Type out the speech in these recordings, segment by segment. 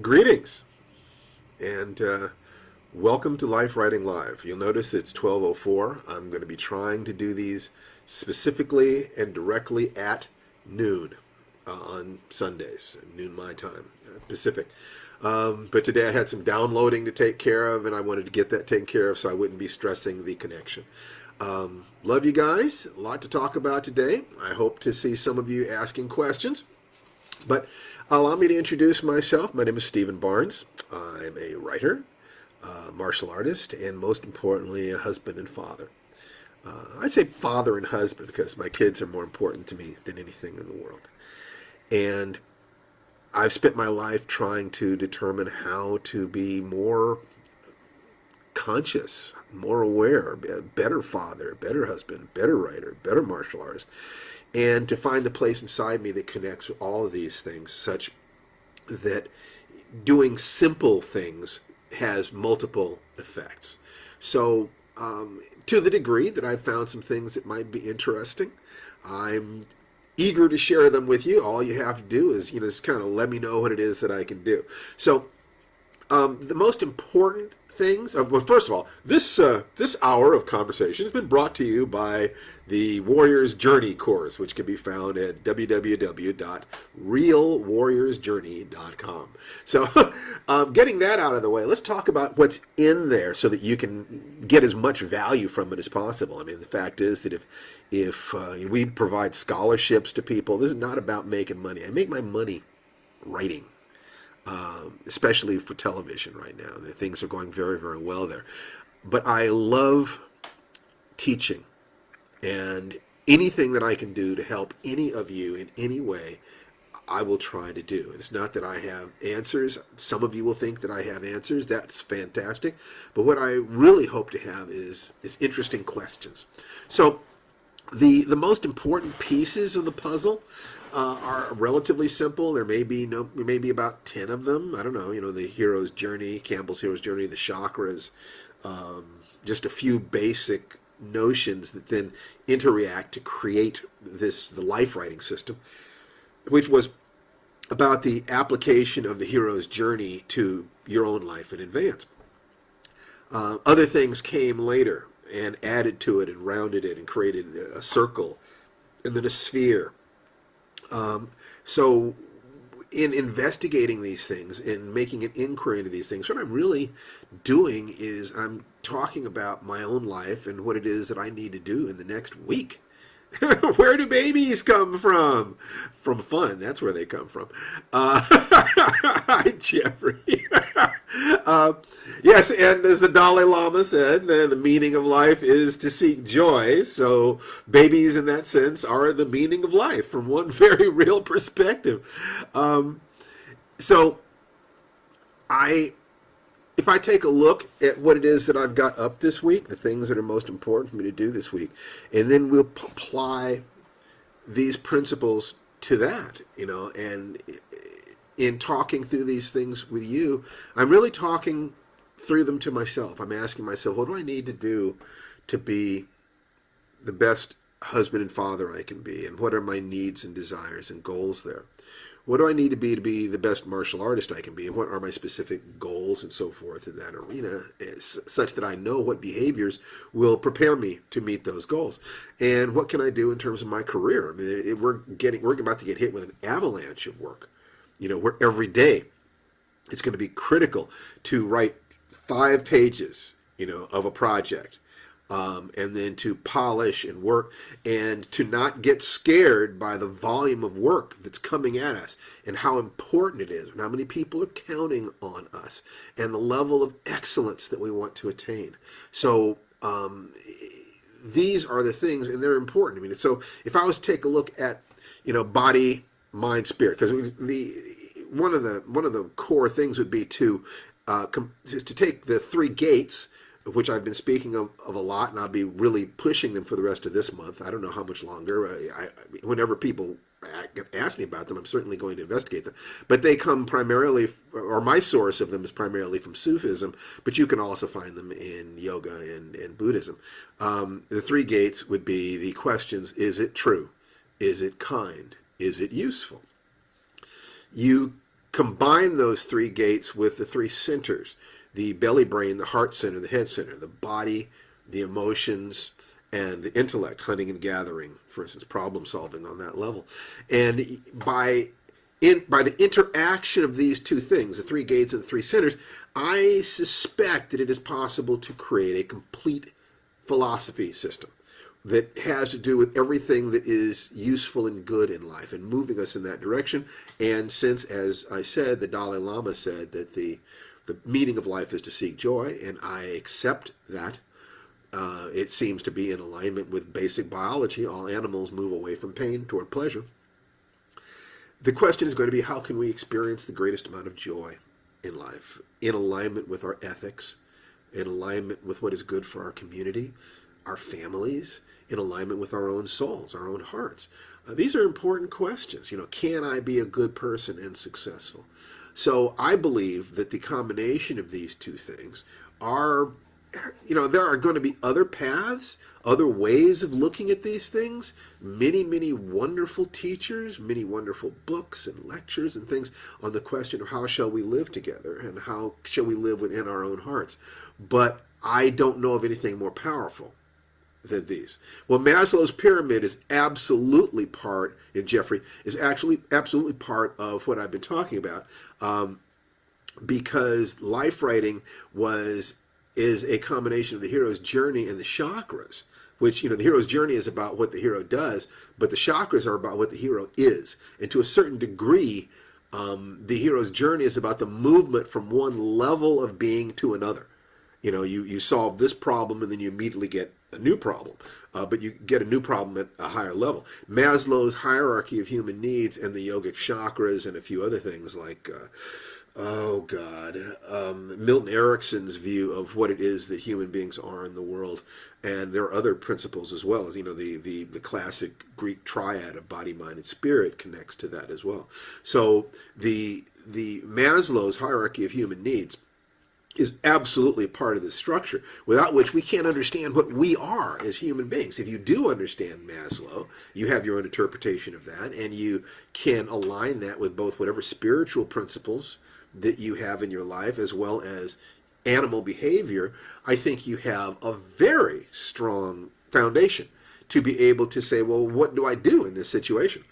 Greetings and welcome to Lifewriting Live. You'll notice it's 12:04. I'm going to be trying to do these specifically and directly at noon on Sundays, noon my time, Pacific. But today I had some downloading to take care of, and I wanted to get that taken care of so I wouldn't be stressing the connection. Love you guys. A lot to talk about today. I hope to see some of you asking questions. But allow me to introduce myself. My name is Stephen Barnes. I'm a writer, martial artist, and most importantly, a husband and father. I'd say father and husband because my kids are more important to me than anything in the world. And I've spent my life trying to determine how to be more conscious, more aware, a better father, better husband, better writer, better martial artist, and to find the place inside me that connects all of these things such that doing simple things has multiple effects. So to the degree that I've found some things that might be interesting, I'm eager to share them with you. All you have to do is, just kind of let me know what it is that I can do. So the most important things. Well, first of all, this hour of conversation has been brought to you by the Warrior's Journey course, which can be found at www.realwarriorsjourney.com. So, getting that out of the way, let's talk about what's in there so that you can get as much value from it as possible. I mean, the fact is that if we provide scholarships to people, this is not about making money. I make my money writing. Especially for television right now. The things are going very, very well there. But I love teaching, and anything that I can do to help any of you in any way, I will try to do. And it's not that I have answers. Some of you will think that I have answers. That's fantastic. But what I really hope to have is interesting questions. So the most important pieces of the puzzle are relatively simple. There may be about 10 of them. I don't know. The hero's journey, Campbell's hero's journey, the chakras, just a few basic notions that then interact to create the life writing system, which was about the application of the hero's journey to your own life in advance. Other things came later and added to it and rounded it and created a circle and then a sphere. So in investigating these things and making an inquiry into these things, what I'm really doing is I'm talking about my own life and what it is that I need to do in the next week. Where do babies come from? From fun. That's where they come from. Hi, Jeffrey. Yes, and as the Dalai Lama said, the meaning of life is to seek joy. So babies, in that sense, are the meaning of life from one very real perspective. So if I take a look at what it is that I've got up this week, the things that are most important for me to do this week, and then we'll apply these principles to that, and in talking through these things with you, I'm really talking through them to myself. I'm asking myself, what do I need to do to be the best husband and father I can be, and what are my needs and desires and goals there? What do I need to be the best martial artist I can be, and what are my specific goals and so forth in that arena, such that I know what behaviors will prepare me to meet those goals, and what can I do in terms of my career? I mean, we're about to get hit with an avalanche of work, where every day it's going to be critical to write 5 pages, of a project. And then to polish and work and to not get scared by the volume of work that's coming at us and how important it is and how many people are counting on us and the level of excellence that we want to attain. So these are the things, and they're important. I mean, so if I was to take a look at, body, mind, spirit, because one of the core things would be to take the 3 gates, which I've been speaking of a lot, and I'll be really pushing them for the rest of this month. I don't know how much longer. Whenever people ask me about them, I'm certainly going to investigate them. But they come primarily, or my source of them is primarily from Sufism, but you can also find them in yoga and Buddhism. The 3 gates would be the questions: is it true? Is it kind? Is it useful? You combine those three gates with the three centers: the belly brain, the heart center, the head center, the body, the emotions, and the intellect, hunting and gathering, for instance, problem solving on that level. And by the interaction of these two things, the three gates and the three centers, I suspect that it is possible to create a complete philosophy system that has to do with everything that is useful and good in life and moving us in that direction. And since, as I said, the Dalai Lama said that the meaning of life is to seek joy, and I accept that, it seems to be in alignment with basic biology. All animals move away from pain toward pleasure. The question is going to be, how can we experience the greatest amount of joy in life, in alignment with our ethics, in alignment with what is good for our community, our families, in alignment with our own souls, our own hearts? These are important questions. Can I be a good person and successful? So I believe that the combination of these two things are, there are going to be other paths, other ways of looking at these things, many, many wonderful teachers, many wonderful books and lectures and things on the question of how shall we live together and how shall we live within our own hearts. But I don't know of anything more powerful than these. Well, Maslow's pyramid is absolutely part, and Jeffrey, is actually absolutely part of what I've been talking about, because life writing is a combination of the hero's journey and the chakras, which, the hero's journey is about what the hero does, but the chakras are about what the hero is. And to a certain degree, the hero's journey is about the movement from one level of being to another. You solve this problem and then you immediately get a new problem, but you get a new problem at a higher level. Maslow's hierarchy of human needs and the yogic chakras and a few other things like, Milton Erickson's view of what it is that human beings are in the world. And there are other principles as well, as the classic Greek triad of body, mind, and spirit connects to that as well. So the Maslow's hierarchy of human needs is absolutely part of this structure, without which we can't understand what we are as human beings. If you do understand Maslow, you have your own interpretation of that, and you can align that with both whatever spiritual principles that you have in your life as well as animal behavior. I think you have a very strong foundation to be able to say, well, what do I do in this situation?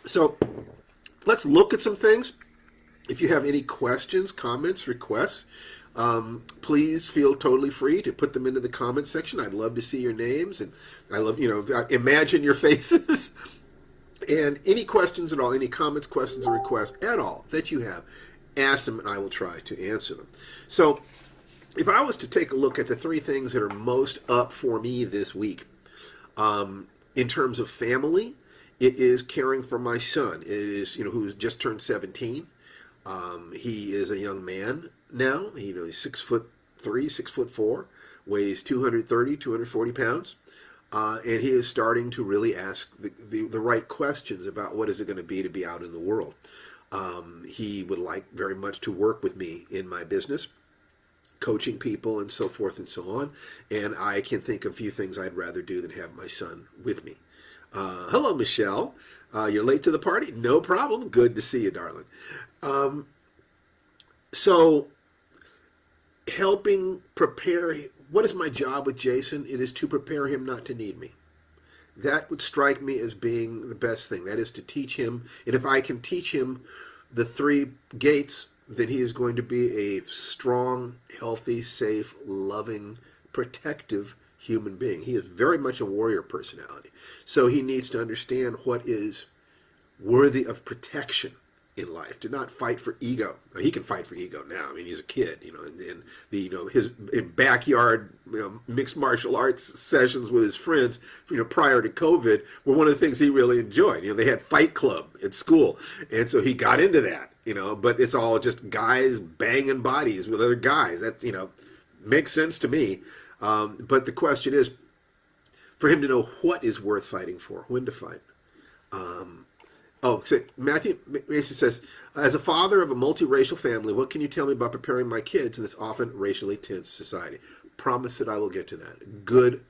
So let's look at some things. If you have any questions, comments, requests, please feel totally free to put them into the comment section. I'd love to see your names, and I love, imagine your faces. And any questions at all, any comments, questions, or requests at all that you have, ask them and I will try to answer them. So if I was to take a look at the three things that are most up for me this week, in terms of family, it is caring for my son. It is, who's just turned 17. He is a young man now. He's 6'3", 6'4", weighs 230, 240 pounds. And he is starting to really ask the right questions about what is it going to be out in the world. He would like very much to work with me in my business, coaching people and so forth and so on. And I can think of a few things I'd rather do than have my son with me. Hello, Michelle. You're late to the party? No problem. Good to see you, darling. So helping prepare, what is my job with Jason? It is to prepare him not to need me. That would strike me as being the best thing. That is to teach him, and if I can teach him the three gates, then he is going to be a strong, healthy, safe, loving, protective human being. He is very much a warrior personality. So he needs to understand what is worthy of protection in life, to not fight for ego. Now, he can fight for ego now. I mean, he's a kid, and the his backyard mixed martial arts sessions with his friends, prior to COVID, were one of the things he really enjoyed. They had Fight Club at school, and so he got into that. But it's all just guys banging bodies with other guys. That makes sense to me. But the question is, for him to know what is worth fighting for, when to fight. So Matthew Mason says, as a father of a multiracial family, what can you tell me about preparing my kids in this often racially tense society? Promise that I will get to that. Good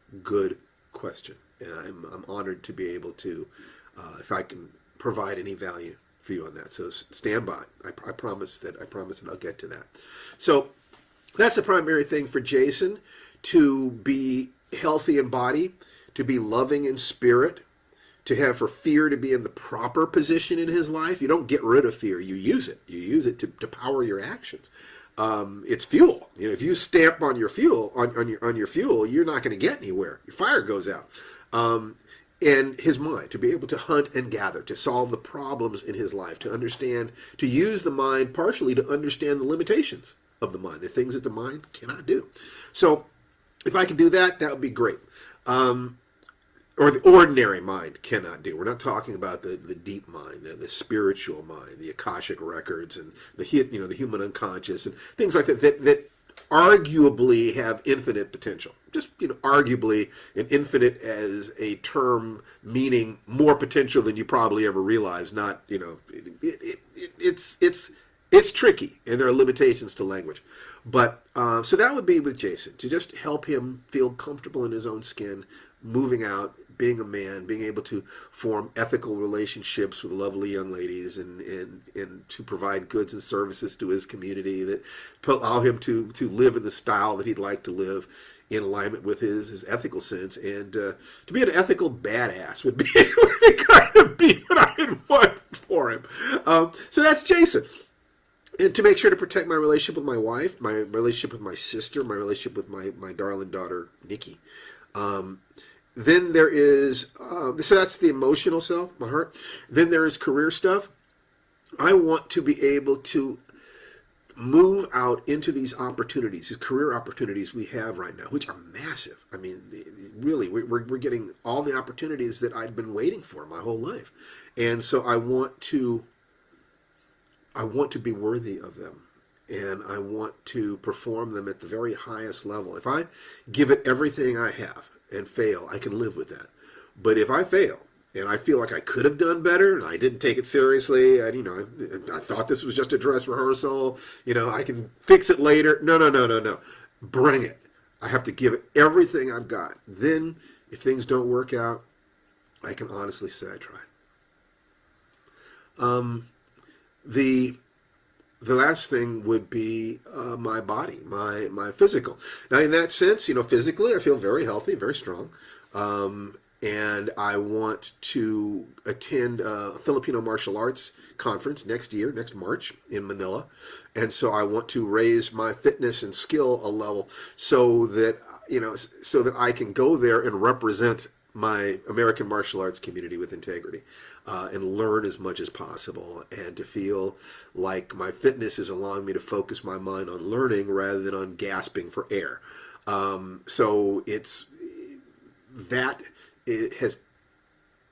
question. And I'm honored to be able to, if I can provide any value for you on that. So stand by. I promise that I'll get to that. So that's the primary thing for Jason, to be healthy in body, to be loving in spirit, to have for fear to be in the proper position in his life. You don't get rid of fear. You use it. You use it to power your actions. It's fuel. If you stamp on your fuel, on your fuel, you're not going to get anywhere. Your fire goes out. And his mind, to be able to hunt and gather, to solve the problems in his life, to understand, to use the mind partially to understand the limitations of the mind, the things that the mind cannot do. So if I can do that, that would be great. Or the ordinary mind cannot do. We're not talking about the deep mind, the spiritual mind, the Akashic records, and the human unconscious, and things like that arguably have infinite potential. Just arguably, an infinite as a term meaning more potential than you probably ever realized. Not it's tricky, and there are limitations to language. But so that would be with Jason, to just help him feel comfortable in his own skin, moving out, being a man, being able to form ethical relationships with lovely young ladies, and to provide goods and services to his community that allow him to live in the style that he'd like to live, in alignment with his ethical sense. And to be an ethical badass would be kind of be what I'd want for him. So that's Jason. And to make sure to protect my relationship with my wife, my relationship with my sister, my relationship with my darling daughter, Nikki. Then there is, so that's the emotional self, my heart. Then there is career stuff. I want to be able to move out into these opportunities, these career opportunities we have right now, which are massive. I mean, really, we're getting all the opportunities that I'd been waiting for my whole life. And so I want to be worthy of them. And I want to perform them at the very highest level. If I give it everything I have and fail, I can live with that. But if I fail and I feel like I could have done better and I didn't take it seriously, I thought this was just a dress rehearsal, I can fix it later. No. Bring it. I have to give it everything I've got. Then, if things don't work out, I can honestly say I tried. The last thing would be my body, my physical. Now, in that sense, physically, I feel very healthy, very strong. And I want to attend a Filipino martial arts conference next March in Manila. And so I want to raise my fitness and skill a level so that I can go there and represent my American martial arts community with integrity, and learn as much as possible, and to feel like my fitness is allowing me to focus my mind on learning rather than on gasping for air. So it has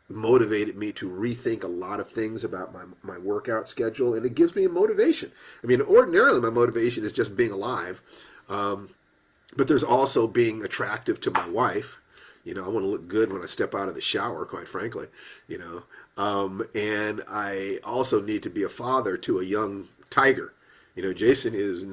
motivated me to rethink a lot of things about my workout schedule, and it gives me a motivation. I mean, ordinarily my motivation is just being alive, but there's also being attractive to my wife. I want to look good when I step out of the shower, quite frankly, and I also need to be a father to a young tiger. Jason is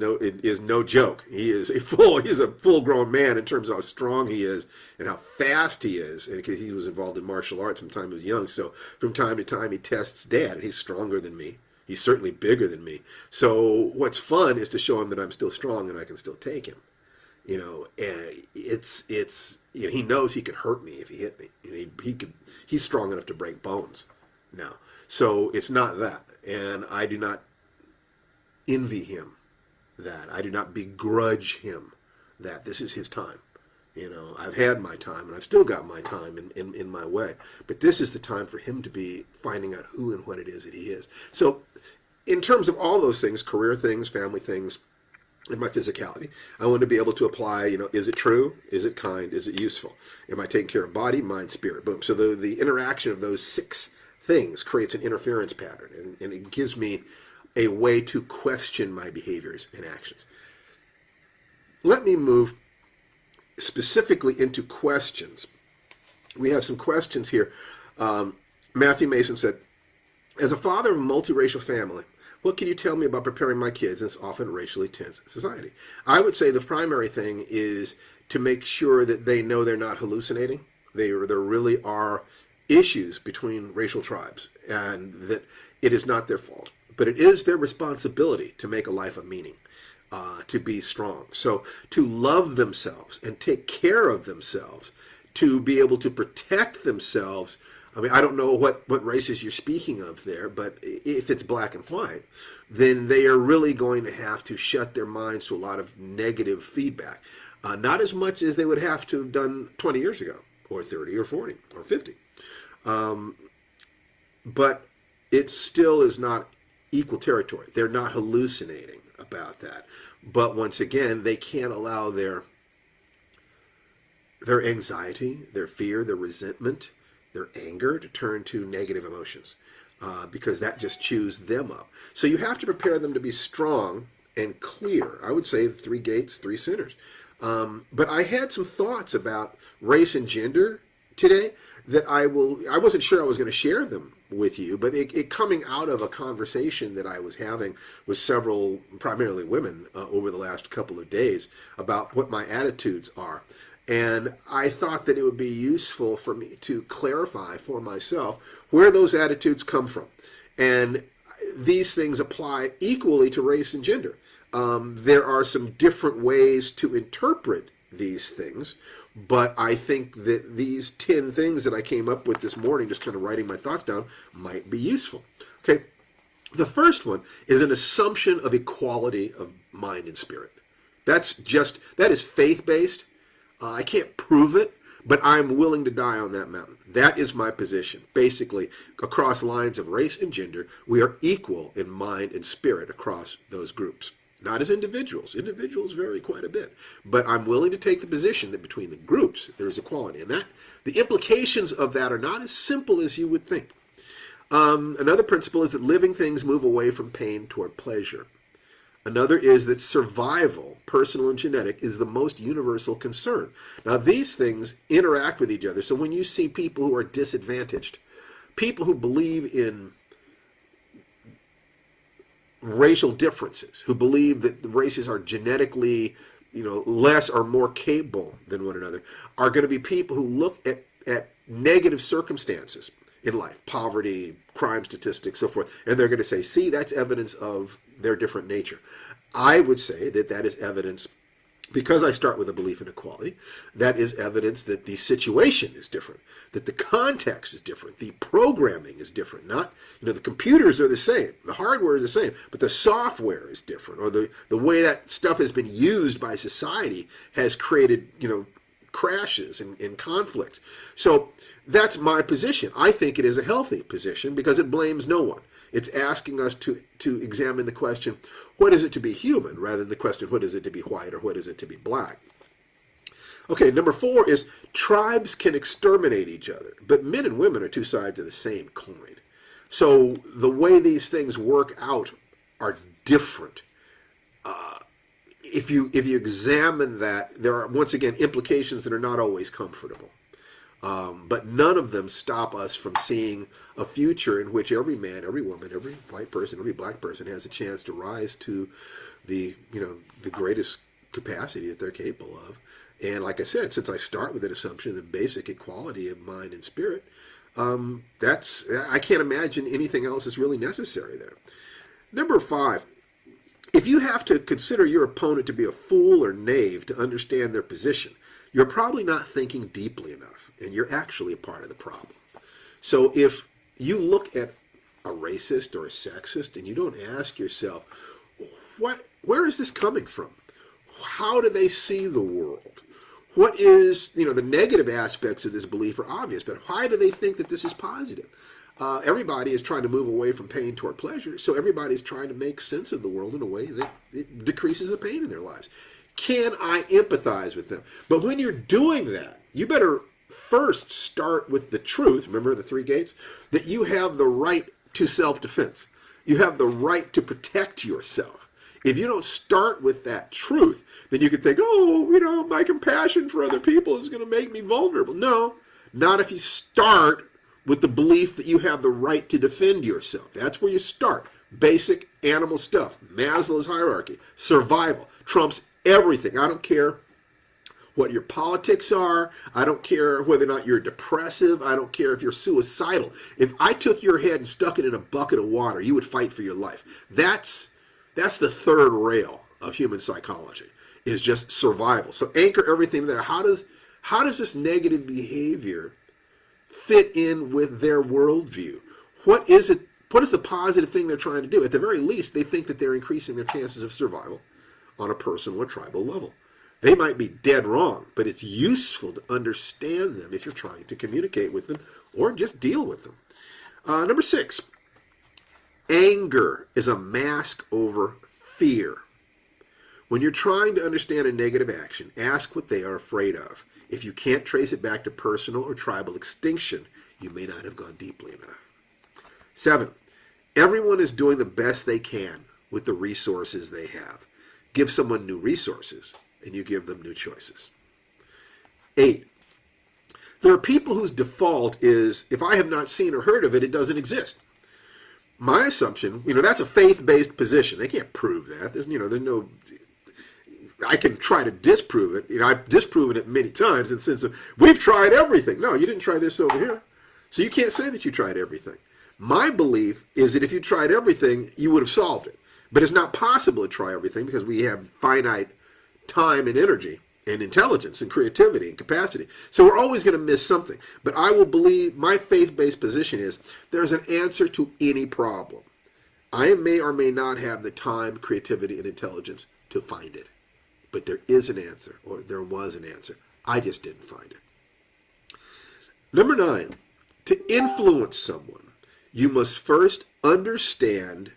no joke. He's a full-grown man in terms of how strong he is and how fast he is. And because he was involved in martial arts from the time he was young, so from time to time he tests Dad, and he's stronger than me. He's certainly bigger than me. So what's fun is to show him that I'm still strong and I can still take him. And he knows he could hurt me if he hit me. He's strong enough to break bones now. So it's not that, and I do not envy him that. I do not begrudge him that. This is his time. I've had my time, and I've still got my time in my way. But this is the time for him to be finding out who and what it is that he is. So in terms of all those things, career things, family things, and my physicality, I want to be able to apply, is it true? Is it kind? Is it useful? Am I taking care of body, mind, spirit? Boom. So the interaction of those 6 things creates an interference pattern, and it gives me a way to question my behaviors and actions. Let me move specifically into questions. We have some questions here. Matthew Mason said, as a father of a multiracial family, what can you tell me about preparing my kids in this often racially tense society? I would say the primary thing is to make sure that they know they're not hallucinating. There really are issues between racial tribes, and that it is not their fault, but it is their responsibility to make a life of meaning, to be strong. So to love themselves and take care of themselves, to be able to protect themselves. I mean, I don't know what races you're speaking of there, but if it's black and white, then they are really going to have to shut their minds to a lot of negative feedback. Not as much as they would have to have done 20 years ago, or 30, or 40, or 50. But it still is not equal territory. They're not hallucinating about that. But once again, they can't allow their anxiety, their fear, their resentment, their anger to turn to negative emotions, because that just chews them up. So you have to prepare them to be strong and clear. I would say the 3 gates, 3 sinners. But I had some thoughts about race and gender today that I wasn't sure I was going to share them with you, but it coming out of a conversation that I was having with several, primarily women, over the last couple of days about what my attitudes are. And I thought that it would be useful for me to clarify for myself where those attitudes come from. And these things apply equally to race and gender. There are some different ways to interpret these things, but I think that these 10 things that I came up with this morning, just kind of writing my thoughts down, might be useful. Okay, the first one is an assumption of equality of mind and spirit. That is faith-based. I can't prove it, but I'm willing to die on that mountain. That is my position. Basically, across lines of race and gender, we are equal in mind and spirit across those groups. Not as individuals. Individuals vary quite a bit. But I'm willing to take the position that between the groups, there is equality. And that the implications of that are not as simple as you would think. Another principle is that living things move away from pain toward pleasure. Another is that survival, personal and genetic, is the most universal concern. Now, these things interact with each other. So when you see people who are disadvantaged, people who believe in racial differences, who believe that the races are genetically, less or more capable than one another, are going to be people who look at negative circumstances in life, poverty, crime statistics, so forth, and they're going to say, see, that's evidence of their different nature. I would say that that is evidence, because I start with a belief in equality, that is evidence that the situation is different, that the context is different, the programming is different. Not, the computers are the same, the hardware is the same, but the software is different, or the way that stuff has been used by society has created, crashes and conflicts. So that's my position. I think it is a healthy position because it blames no one. It's asking us to examine the question, what is it to be human, rather than the question, what is it to be white or what is it to be black? Okay, number 4 is tribes can exterminate each other, but men and women are 2 sides of the same coin. So the way these things work out are different. If you examine that, there are, once again, implications that are not always comfortable. But none of them stop us from seeing a future in which every man, every woman, every white person, every black person has a chance to rise to the greatest capacity that they're capable of. And like I said, since I start with an assumption of the basic equality of mind and spirit, I can't imagine anything else is really necessary there. Number 5, if you have to consider your opponent to be a fool or knave to understand their position, you're probably not thinking deeply enough, and you're actually a part of the problem. So if you look at a racist or a sexist and you don't ask yourself, where is this coming from? How do they see the world? What is, the negative aspects of this belief are obvious, but why do they think that this is positive? Everybody is trying to move away from pain toward pleasure, so everybody's trying to make sense of the world in a way that it decreases the pain in their lives. Can I empathize with them? But when you're doing that, you better first start with the truth, remember the 3 gates, that you have the right to self-defense. You have the right to protect yourself. If you don't start with that truth, then you could think, my compassion for other people is going to make me vulnerable. No, not if you start with the belief that you have the right to defend yourself. That's where you start. Basic animal stuff. Maslow's hierarchy. Survival trumps everything. I don't care what your politics are. I don't care whether or not you're depressive. I don't care if you're suicidal. If I took your head and stuck it in a bucket of water, you would fight for your life. That's the third rail of human psychology, is just survival. So anchor everything there. How does this negative behavior fit in with their worldview? What is it? What is the positive thing they're trying to do? At the very least, they think that they're increasing their chances of survival on a personal or tribal level. They might be dead wrong, but it's useful to understand them if you're trying to communicate with them or just deal with them. Number 6, anger is a mask over fear. When you're trying to understand a negative action, ask what they are afraid of. If you can't trace it back to personal or tribal extinction, you may not have gone deeply enough. 7, everyone is doing the best they can with the resources they have. Give someone new resources, and you give them new choices. 8, there are people whose default is, if I have not seen or heard of it, it doesn't exist. My assumption, that's a faith-based position. They can't prove that. There's no. I can try to disprove it. I've disproven it many times in the sense of, we've tried everything. No, you didn't try this over here. So you can't say that you tried everything. My belief is that if you tried everything, you would have solved it. But it's not possible to try everything because we have finite time and energy and intelligence and creativity and capacity. So we're always going to miss something. But I will believe, my faith-based position is, there's an answer to any problem. I may or may not have the time, creativity, and intelligence to find it. But there is an answer, or there was an answer. I just didn't find it. Number 9, to influence someone, you must first understand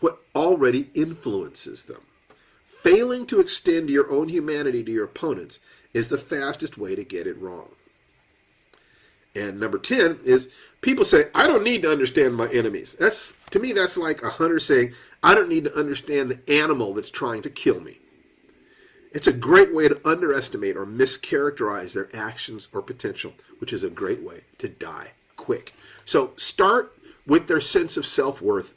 what already influences them. Failing to extend your own humanity to your opponents is the fastest way to get it wrong. And number 10 is, people say, I don't need to understand my enemies. To me, that's like a hunter saying, I don't need to understand the animal that's trying to kill me. It's a great way to underestimate or mischaracterize their actions or potential, which is a great way to die quick. So start with their sense of self-worth.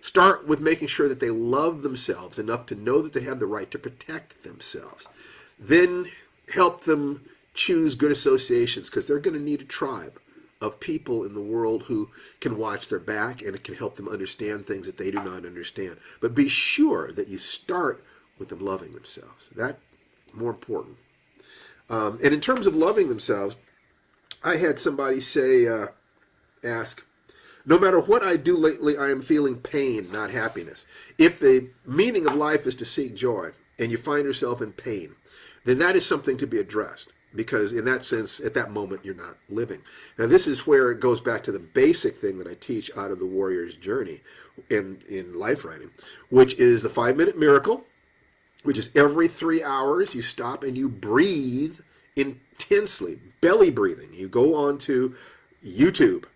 Start with making sure that they love themselves enough to know that they have the right to protect themselves. Then help them choose good associations, because they're going to need a tribe of people in the world who can watch their back, and it can help them understand things that they do not understand. But be sure that you start with them loving themselves. That's more important. And in terms of loving themselves, I had somebody ask, no matter what I do lately, I am feeling pain, not happiness. If the meaning of life is to seek joy, and you find yourself in pain, then that is something to be addressed. Because in that sense, at that moment, you're not living. Now, this is where it goes back to the basic thing that I teach out of the Warrior's Journey in Lifewriting, which is the 5-minute miracle, which is every 3 hours you stop and you breathe intensely, belly breathing. You go on to YouTube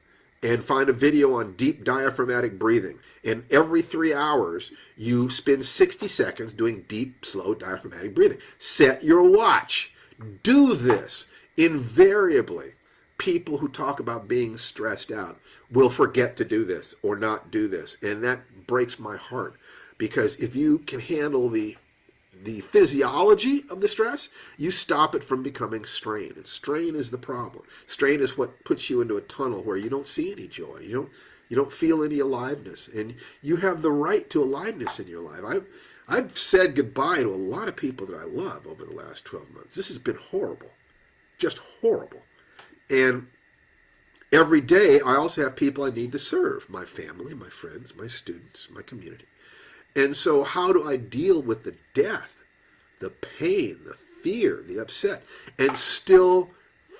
and find a video on deep diaphragmatic breathing. And every 3 hours, you spend 60 seconds doing deep, slow diaphragmatic breathing. Set your watch. Do this. Invariably, people who talk about being stressed out will forget to do this or not do this. And that breaks my heart, because if you can handle the physiology of the stress, you stop it from becoming strain. And strain is the problem. Strain is what puts you into a tunnel where you don't see any joy. You don't feel any aliveness. And you have the right to aliveness in your life. I've said goodbye to a lot of people that I love over the last 12 months. This has been horrible. Just horrible. And every day I also have people I need to serve. My family, my friends, my students, my community. And so how do I deal with the death, the pain, the fear, the upset, and still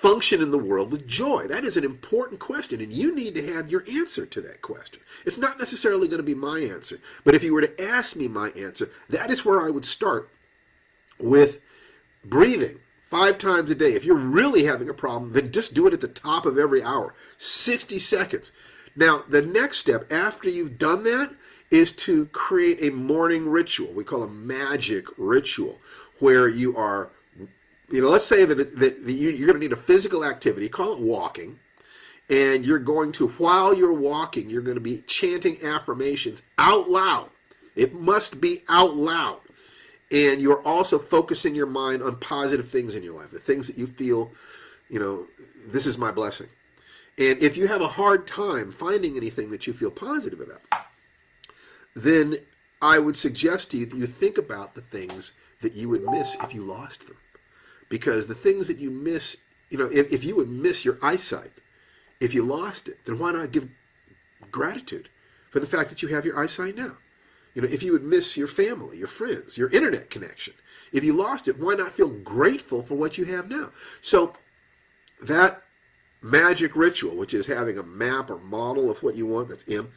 function in the world with joy? That is an important question, and you need to have your answer to that question. It's not necessarily going to be my answer, but if you were to ask me my answer, that is where I would start, with breathing 5 times a day. If you're really having a problem, then just do it at the top of every hour, 60 seconds. Now, the next step after you've done that is to create a morning ritual. We call a magic ritual, where you are, let's say that you're going to need a physical activity, call it walking, and you're going to, while you're walking, you're going to be chanting affirmations out loud. It must be out loud. and you're also focusing your mind on positive things in your life, the things that you feel, this is my blessing. And if you have a hard time finding anything that you feel positive about, then I would suggest to you that you think about the things that you would miss if you lost them. Because the things that you miss, if you would miss your eyesight, if you lost it, then why not give gratitude for the fact that you have your eyesight now? If you would miss your family, your friends, your internet connection, if you lost it, why not feel grateful for what you have now? So that magic ritual, which is having a map or model of what you want, that's M,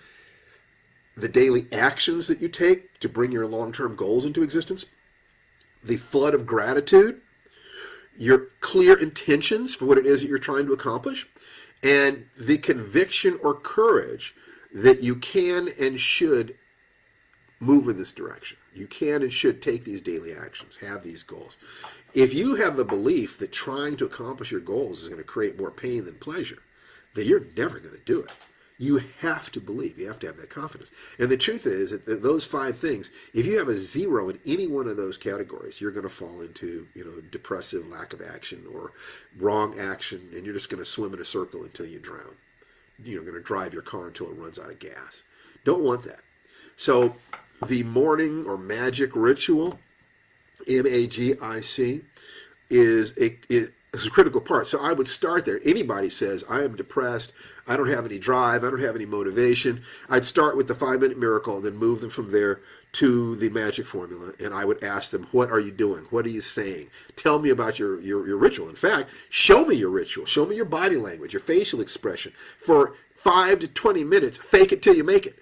the daily actions that you take to bring your long-term goals into existence, the flood of gratitude, your clear intentions for what it is that you're trying to accomplish, and the conviction or courage that you can and should move in this direction. You can and should take these daily actions, have these goals. If you have the belief that trying to accomplish your goals is going to create more pain than pleasure, then you're never going to do it. You have to believe. You have to have that confidence. And the truth is that those 5 things, if you have a 0 in any one of those categories, you're going to fall into, depressive lack of action or wrong action, and you're just going to swim in a circle until you drown. You're going to drive your car until it runs out of gas. Don't want that. So the morning or magic ritual, MAGIC, is a critical part. So I would start there. Anybody says, I am depressed, I don't have any drive, I don't have any motivation, I'd start with the 5-minute miracle and then move them from there to the magic formula. And I would ask them, what are you doing? What are you saying? Tell me about your ritual. In fact, show me your ritual. Show me your body language, your facial expression. For 5 to 20 minutes, fake it till you make it.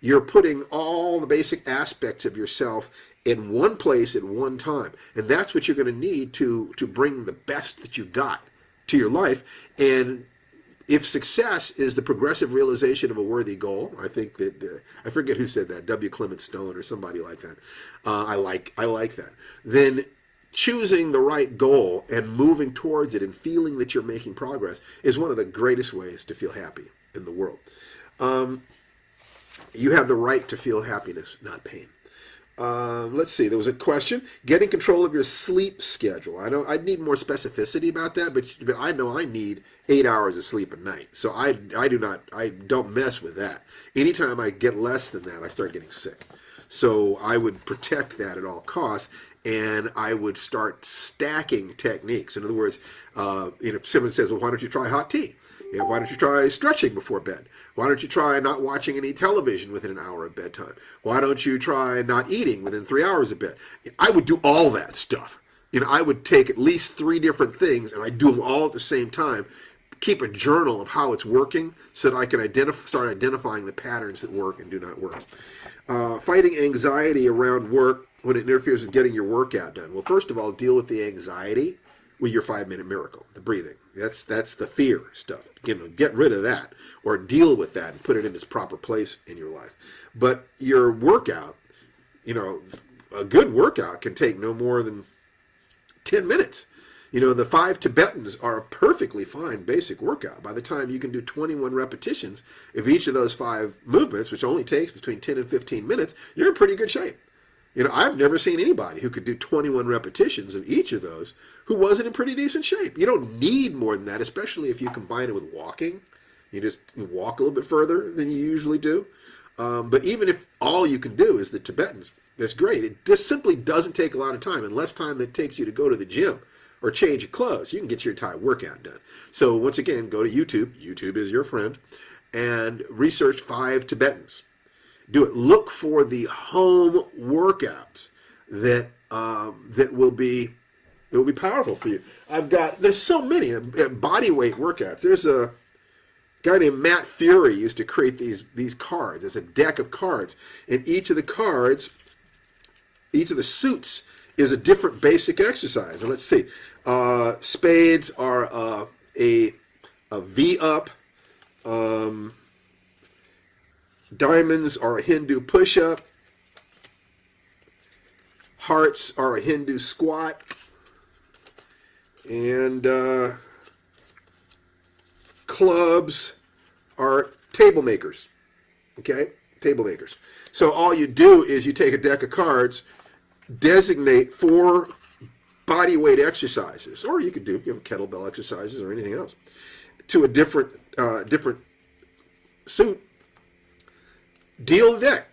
You're putting all the basic aspects of yourself in one place at one time. And that's what you're going to need to bring the best that you got to your life. And if success is the progressive realization of a worthy goal, I think that, I forget who said that, W. Clement Stone or somebody like that. I like that. Then choosing the right goal and moving towards it and feeling that you're making progress is one of the greatest ways to feel happy in the world. You have the right to feel happiness, not pain. Let's see. There was a question. Getting control of your sleep schedule. I know I'd need more specificity about that, but I know I need 8 hours of sleep a night. So I don't mess with that. Anytime I get less than that, I start getting sick. So I would protect that at all costs, and I would start stacking techniques. In other words, if someone says, well, why don't you try hot tea? Why don't you try stretching before bed? Why don't you try not watching any television within an hour of bedtime? Why don't you try not eating within 3 hours of bed? I would do all that stuff. I would take at least 3 different things, and I'd do them all at the same time. Keep a journal of how it's working so that I can start identifying the patterns that work and do not work. Fighting anxiety around work when it interferes with getting your workout done. Well, first of all, deal with the anxiety with your 5-minute miracle, the breathing. That's the fear stuff. Get rid of that, or deal with that and put it in its proper place in your life. But your workout, a good workout can take no more than 10 minutes. The 5 Tibetans are a perfectly fine basic workout. By the time you can do 21 repetitions of each of those 5 movements, which only takes between 10 and 15 minutes, you're in pretty good shape. I've never seen anybody who could do 21 repetitions of each of those who wasn't in pretty decent shape. You don't need more than that, especially if you combine it with walking. You just walk a little bit further than you usually do. But even if all you can do is the Tibetans, that's great. It just simply doesn't take a lot of time, and less time than it takes you to go to the gym or change your clothes. You can get your entire workout done. So once again, go to YouTube. YouTube is your friend. And research 5 Tibetans. Do it. Look for the home workouts that will be powerful for you. There's so many body weight workouts. There's a guy named Matt Fury used to create these cards. It's a deck of cards, and each of the suits is a different basic exercise. And let's see, spades are a V up. Diamonds are a Hindu push-up. Hearts are a Hindu squat. And clubs are table makers. Okay? Table makers. So all you do is you take a deck of cards, designate 4 body weight exercises, or you could do kettlebell exercises or anything else, to a different suit. Deal the deck.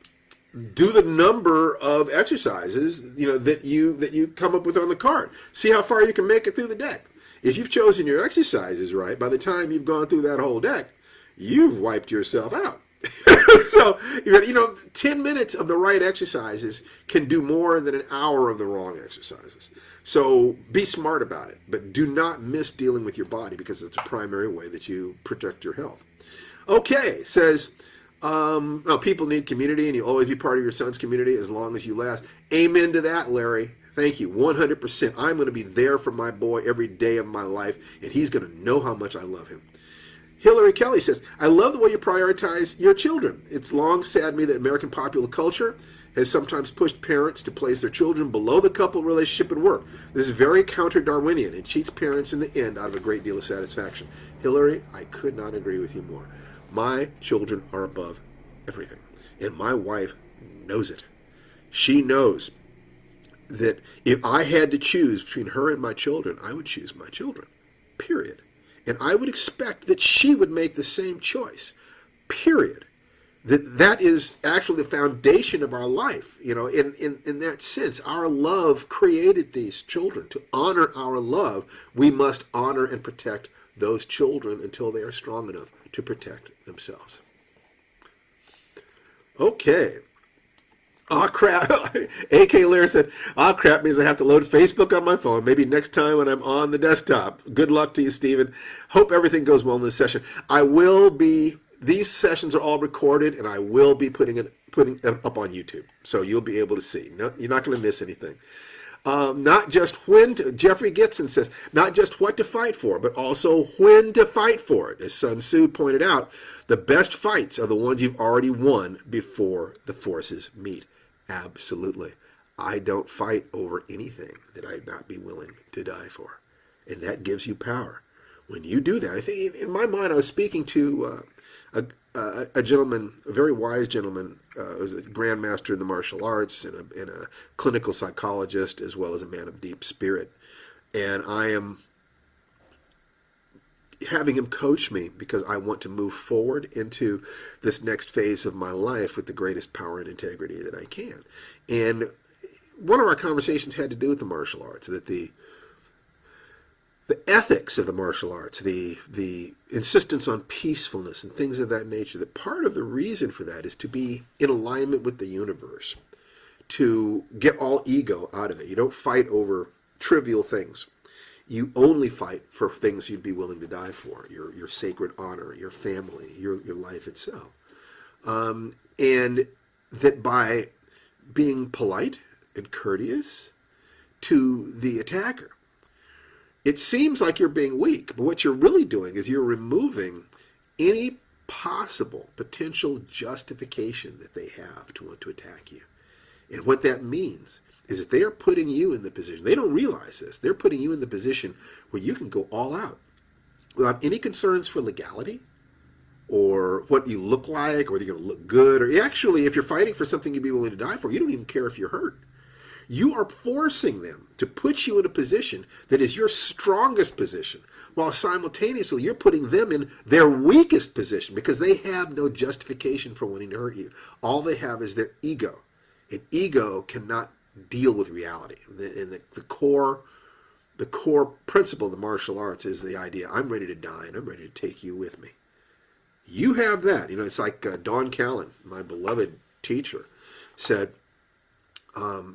Do the number of exercises that you come up with on the card. See how far you can make it through the deck. If you've chosen your exercises right, by the time you've gone through that whole deck, you've wiped yourself out. So 10 minutes of the right exercises can do more than an hour of the wrong exercises. So be smart about it, but do not miss dealing with your body, because it's a primary way that you protect your health. Okay, says, people need community, and you'll always be part of your son's community as long as you last. Amen to that, Larry. Thank you, 100%. I'm going to be there for my boy every day of my life, and he's going to know how much I love him. Hillary Kelly says, I love the way you prioritize your children. It's long saddened me that American popular culture has sometimes pushed parents to place their children below the couple relationship and work. This is very counter-Darwinian and cheats parents in the end out of a great deal of satisfaction. Hillary, I could not agree with you more. My children are above everything, and my wife knows it. She knows that if I had to choose between her and my children, I would choose my children, period. And I would expect that she would make the same choice, period. That is actually the foundation of our life. In that sense, our love created these children. To honor our love, we must honor and protect those children until they are strong enough to protect themselves. Okay. Oh crap. A.K. Lear said, oh crap means I have to load Facebook on my phone. Maybe next time when I'm on the desktop. Good luck to you, Stephen. Hope everything goes well in this session. These sessions are all recorded, and I will be putting it up on YouTube. So you'll be able to see. No, you're not going to miss anything. Not just Jeffrey Gitson says, not just what to fight for, but also when to fight for it. As Sun Tzu pointed out, the best fights are the ones you've already won before the forces meet. Absolutely. I don't fight over anything that I'd not be willing to die for. And that gives you power. When you do that, I think in my mind I was speaking to a gentleman, a very wise gentleman, was a grandmaster in the martial arts and a clinical psychologist, as well as a man of deep spirit. And I am having him coach me because I want to move forward into this next phase of my life with the greatest power and integrity that I can. And one of our conversations had to do with the martial arts, that the ethics of the martial arts, the insistence on peacefulness and things of that nature, that part of the reason for that is to be in alignment with the universe, to get all ego out of it. You don't fight over trivial things. You only fight for things you'd be willing to die for, your sacred honor, your family, your life itself. And that by being polite and courteous to the attacker, it seems like you're being weak, but what you're really doing is you're removing any possible potential justification that they have to want to attack you. And what that means is that they are putting you in the position, they don't realize this, they're putting you in the position where you can go all out without any concerns for legality or what you look like, or whether you're going to look good, or actually, if you're fighting for something you'd be willing to die for, you don't even care if you're hurt. You are forcing them to put you in a position that is your strongest position, while simultaneously you're putting them in their weakest position because they have no justification for wanting to hurt you. All they have is their ego. And ego cannot deal with reality. And the core principle of the martial arts is the idea, I'm ready to die and I'm ready to take you with me. You have that. It's like Don Callan, my beloved teacher, said,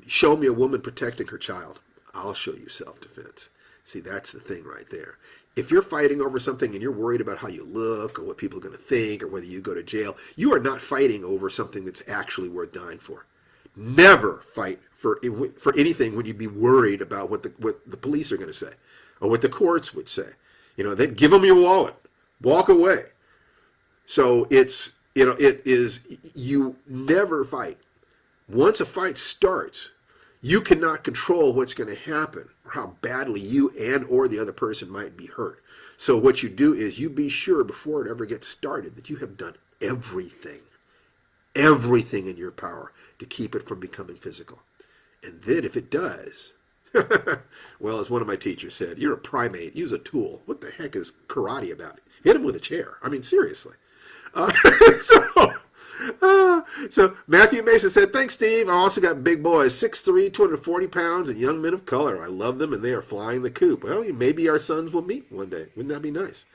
show me a woman protecting her child, I'll show you self-defense. See, that's the thing right there. If you're fighting over something and you're worried about how you look or what people are going to think or whether you go to jail, you are not fighting over something that's actually worth dying for. Never fight for anything when you'd be worried about what the police are going to say or what the courts would say. They'd give them your wallet, walk away. So it is, you never fight. Once a fight starts, you cannot control what's going to happen or how badly you and or the other person might be hurt. So what you do is you be sure before it ever gets started that you have done everything in your power to keep it from becoming physical. And then if it does, well, as one of my teachers said, you're a primate. Use a tool. What the heck is karate about? Hit him with a chair. I mean, seriously. Uh, so, so Matthew Mason said, thanks, Steve. I also got big boys, 6'3", 240 pounds, and young men of color. I love them, and they are flying the coop. Well, maybe our sons will meet one day. Wouldn't that be nice?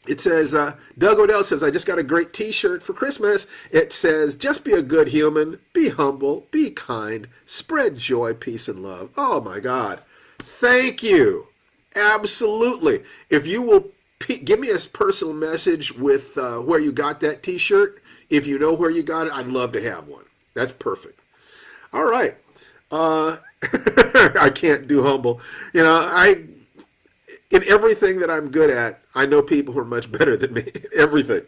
It says, Doug Odell says, I just got a great T-shirt for Christmas. It says, just be a good human, be humble, be kind, spread joy, peace, and love. Oh, my God. Thank you. Absolutely. If you will give me a personal message with where you got that T-shirt, if you know where you got it, I'd love to have one. That's perfect. All right. I can't do humble. You know, in everything that I'm good at, I know people who are much better than me. Everything.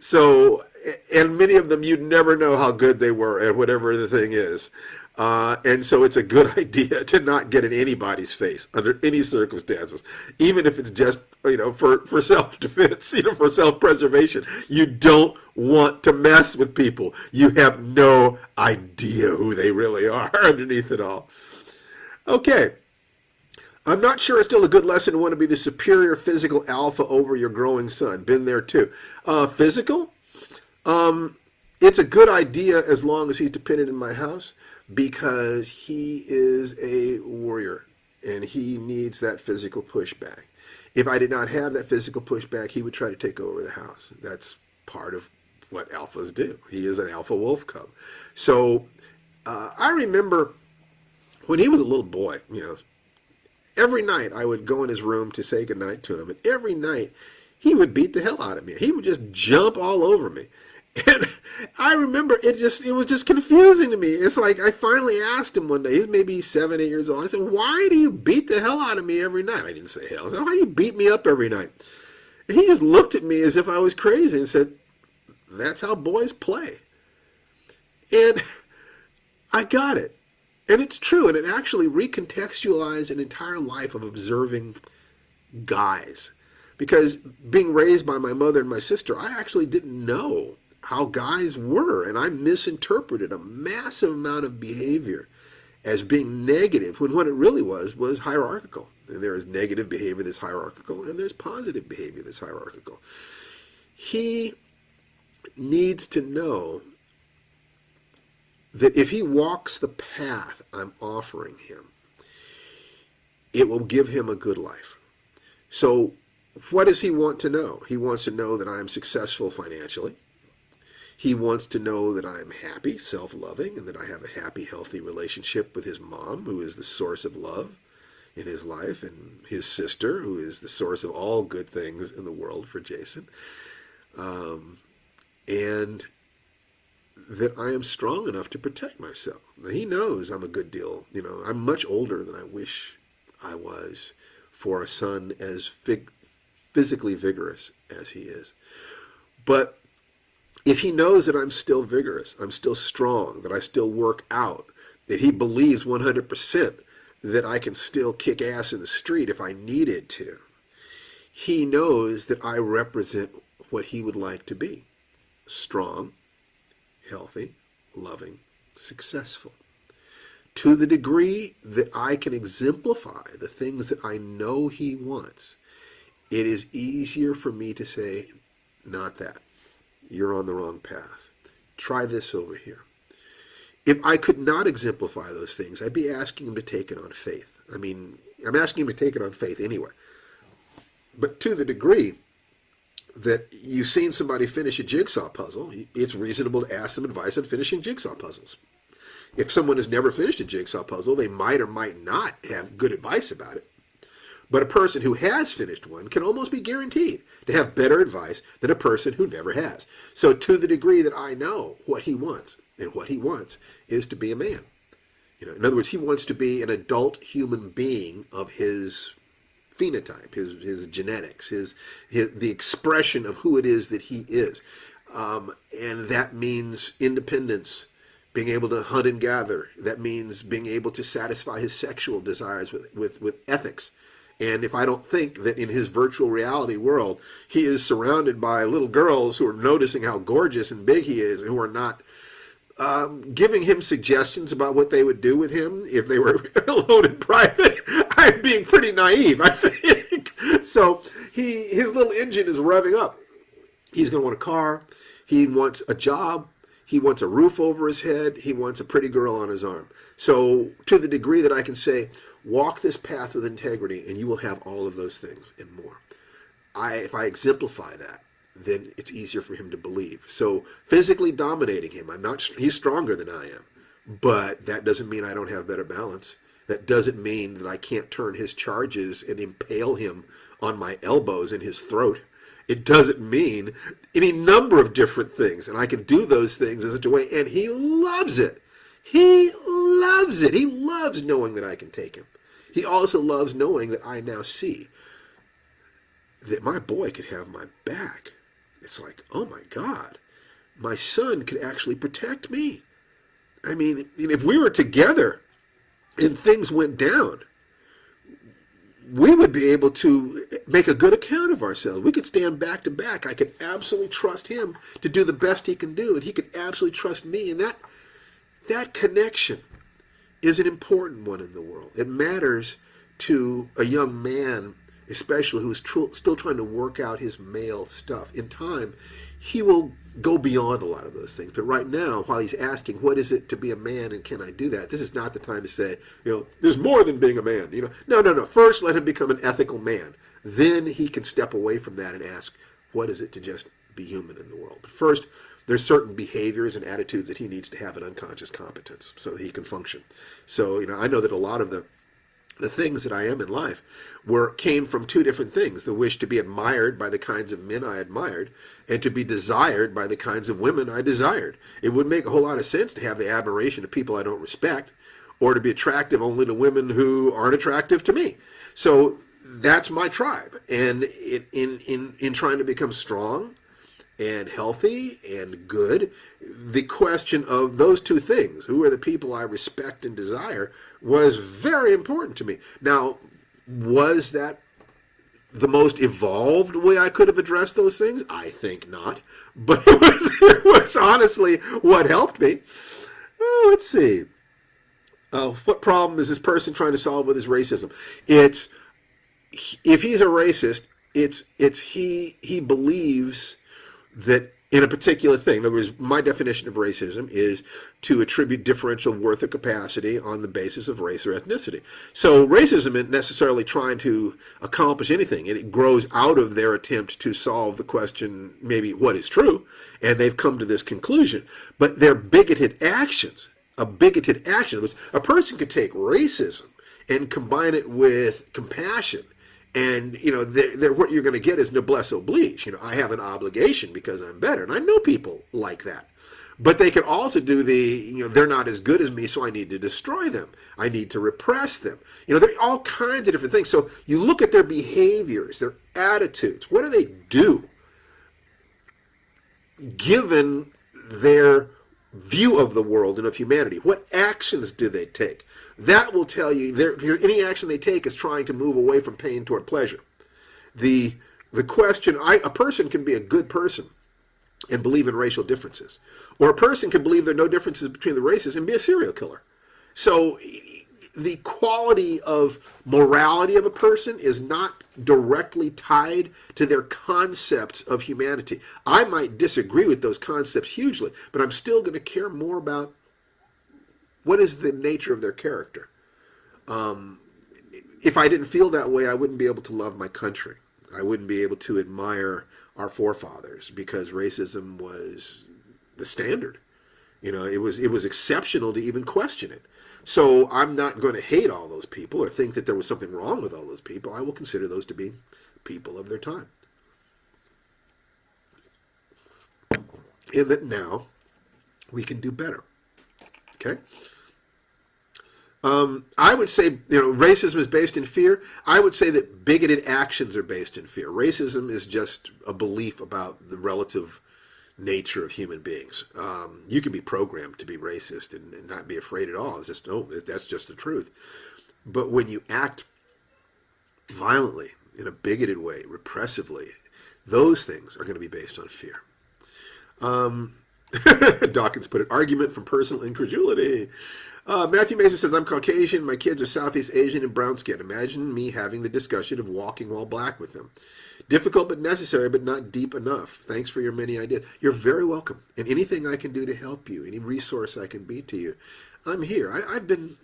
So, and many of them, you'd never know how good they were at whatever the thing is. And so it's a good idea to not get in anybody's face under any circumstances, even if it's just, for self-defense, for self-preservation. You don't want to mess with people. You have no idea who they really are underneath it all. Okay. I'm not sure it's still a good lesson to want to be the superior physical alpha over your growing son. Been there too. Physical? It's a good idea as long as he's dependent in my house, because he is a warrior and he needs that physical pushback. If I did not have that physical pushback, he would try to take over the house. That's part of what alphas do. He is an alpha wolf cub. So I remember when he was a little boy, every night I would go in his room to say goodnight to him, and every night he would beat the hell out of me. He would just jump all over me. And I remember it was just confusing to me. It's like I finally asked him one day, he's maybe 7, 8 years old. I said, why do you beat the hell out of me every night? I didn't say hell. I said, why do you beat me up every night? And he just looked at me as if I was crazy and said, that's how boys play. And I got it. And it's true, and it actually recontextualized an entire life of observing guys. Because being raised by my mother and my sister, I actually didn't know how guys were, and I misinterpreted a massive amount of behavior as being negative, when what it really was hierarchical. And there is negative behavior that's hierarchical, and there's positive behavior that's hierarchical. He needs to know that if he walks the path I'm offering him, it will give him a good life. So what does he want to know? He wants to know that I am successful financially. He wants to know that I am happy, self-loving, and that I have a happy, healthy relationship with his mom, who is the source of love in his life, and his sister, who is the source of all good things in the world for Jason. And that I am strong enough to protect myself. Now, he knows I'm a good deal. I'm much older than I wish I was for a son as physically vigorous as he is. But if he knows that I'm still vigorous, I'm still strong, that I still work out, that he believes 100% that I can still kick ass in the street if I needed to, he knows that I represent what he would like to be: strong, healthy, loving, successful. To the degree that I can exemplify the things that I know he wants, it is easier for me to say, not that. You're on the wrong path. Try this over here. If I could not exemplify those things, I'd be asking him to take it on faith. I mean, I'm asking him to take it on faith anyway. But to the degree that you've seen somebody finish a jigsaw puzzle, it's reasonable to ask them advice on finishing jigsaw puzzles. If someone has never finished a jigsaw puzzle, they might or might not have good advice about it. But a person who has finished one can almost be guaranteed to have better advice than a person who never has. So to the degree that I know what he wants, and what he wants is to be a man. In other words, he wants to be an adult human being of his phenotype, his genetics, the expression of who it is that he is. And that means independence, being able to hunt and gather. That means being able to satisfy his sexual desires with ethics. And if I don't think that in his virtual reality world, he is surrounded by little girls who are noticing how gorgeous and big he is, and who are not giving him suggestions about what they would do with him if they were alone in private. I'm being pretty naive, I think. So his little engine is revving up. He's going to want a car. He wants a job. He wants a roof over his head. He wants a pretty girl on his arm. So to the degree that I can say, walk this path with integrity and you will have all of those things and more. If I exemplify that, then it's easier for him to believe. So physically dominating him, he's stronger than I am, but that doesn't mean I don't have better balance. That doesn't mean that I can't turn his charges and impale him on my elbows in his throat. It doesn't mean any number of different things, and I can do those things in such a way, and he loves it. He loves it. He loves knowing that I can take him. He also loves knowing that I now see that my boy could have my back. It's like, oh my God, my son could actually protect me. I mean, if we were together and things went down, we would be able to make a good account of ourselves. We could stand back to back. I could absolutely trust him to do the best he can do, and he could absolutely trust me. And that connection is an important one in the world. It matters to a young man, especially who's still trying to work out his male stuff. In time, he will go beyond a lot of those things. But right now, while he's asking, what is it to be a man and can I do that? This is not the time to say, there's more than being a man. No. First, let him become an ethical man. Then he can step away from that and ask, what is it to just be human in the world? But first, there's certain behaviors and attitudes that he needs to have an unconscious competence so that he can function. So, I know that a lot of the things that I am in life came from two different things: the wish to be admired by the kinds of men I admired, and to be desired by the kinds of women I desired. It wouldn't make a whole lot of sense to have the admiration of people I don't respect, or to be attractive only to women who aren't attractive to me. So that's my tribe. And in trying to become strong and healthy and good, the question of those two things, who are the people I respect and desire, was very important to me. Now, was that the most evolved way I could have addressed those things? I think not. But it was honestly what helped me. Oh, let's see. What problem is this person trying to solve with his racism? If he's a racist, he believes that in a particular thing. In other words, my definition of racism is to attribute differential worth or capacity on the basis of race or ethnicity. So racism isn't necessarily trying to accomplish anything. It grows out of their attempt to solve the question, maybe what is true, and they've come to this conclusion. But they're bigoted actions. A bigoted action. A person could take racism and combine it with compassion. And, what you're going to get is noblesse oblige. I have an obligation because I'm better. And I know people like that. But they can also do they're not as good as me, so I need to destroy them. I need to repress them. There are all kinds of different things. So you look at their behaviors, their attitudes. What do they do given their view of the world and of humanity? What actions do they take? That will tell you any action they take is trying to move away from pain toward pleasure. The question, a person can be a good person and believe in racial differences, or a person can believe there are no differences between the races and be a serial killer. So the quality of morality of a person is not directly tied to their concepts of humanity. I might disagree with those concepts hugely, but I'm still going to care more about what is the nature of their character. If I didn't feel that way, I wouldn't be able to love my country. I wouldn't be able to admire our forefathers, because racism was the standard. It was exceptional to even question it. So I'm not going to hate all those people or think that there was something wrong with all those people. I will consider those to be people of their time. And that now we can do better. Okay? I would say, racism is based in fear. I would say that bigoted actions are based in fear. Racism is just a belief about the relative nature of human beings. You can be programmed to be racist and not be afraid at all. It's just, that's just the truth. But when you act violently, in a bigoted way, repressively, those things are going to be based on fear. Dawkins put it, argument from personal incredulity. Matthew Mason says, I'm Caucasian, my kids are Southeast Asian and brown skin. Imagine me having the discussion of walking while black with them. Difficult but necessary, but not deep enough. Thanks for your many ideas. You're very welcome. And anything I can do to help you, any resource I can be to you, I'm here. I've been